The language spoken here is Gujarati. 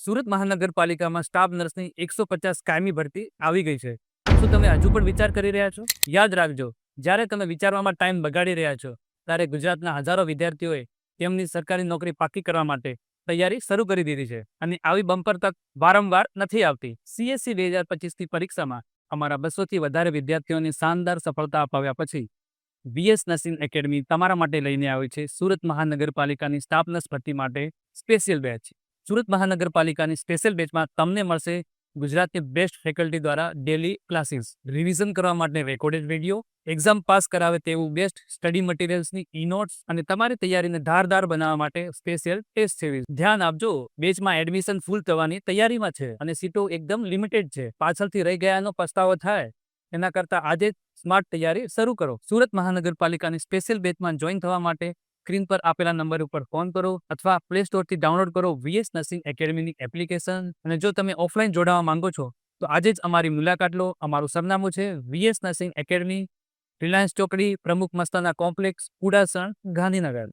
સુરત મહાનગરપાલિકામાં સ્ટાફ નર્સની 150 કાયમી ભરતી આવી ગઈ છે. શું તમે હજુ પણ વિચાર કરી રહ્યા છો? યાદ રાખજો, જ્યારે તમે વિચારવામાં ટાઈમ બગાડી રહ્યા છો, ત્યારે ગુજરાતના હજારો વિદ્યાર્થીઓએ તેમની સરકારી નોકરી પાકી કરવા માટે તૈયારી શરૂ કરી દીધી છે. અને આવી બમ્પર તક વારંવાર નથી આવતી. CSC 2025ની પરીક્ષામાં અમારા 200થી વધારે વિદ્યાર્થીઓને શાનદાર સફળતા અપાવ્યા પછી VS નર્સિંગ એકેડમી તમારા માટે લઈને આવી છે સુરત મહાનગરપાલિકાની સ્ટાફ નર્સ ભરતી માટે સ્પેશિયલ બેચ. સુરત મહાનગરપાલિકાની સ્પેશિયલ બેચમાં તમને મળશે ગુજરાતની બેસ્ટ ફેકલ્ટી દ્વારા ડેલી ક્લાસીસ, રિવિઝન કરવા માટે રેકોર્ડેડ વિડીયો, એક્ઝામ પાસ કરાવે તેવું બેસ્ટ સ્ટડી મટીરિયલ્સની ઈ-નોટ્સ અને તમારી તૈયારીને ધારદાર બનાવવા માટે સ્પેશિયલ ટેસ્ટ સિરીઝ. ધ્યાન આપજો, બેચમાં એડમિશન ફૂલ થવાની તૈયારીમાં છે અને સીટો એકદમ લિમિટેડ છે. પાછળથી રહી ગયાનો પસ્તાવો થાય એના કરતાં આજે જ સ્માર્ટ તૈયારી શરૂ કરો. સુરત મહાનગરપાલિકાની સ્પેશિયલ બેચમાં જોઈન થવા માટે સ્ક્રીન પર આપેલા નંબર ઉપર ફોન કરો અથવા પ્લે સ્ટોરથી ડાઉનલોડ કરો VS નર્સિંગ એકેડમીની એપ્લિકેશન. અને જો તમે ઓફલાઈન જોડાવા માંગો છો તો આજે જ અમારી મુલાકાત લો. અમારું સરનામું છે VS નર્સિંગ એકેડમી, રિલાયન્સ ચોકડી, પ્રમુખ મસ્તાના કોમ્પ્લેક્સ, કુડાસણ, ગાંધીનગર.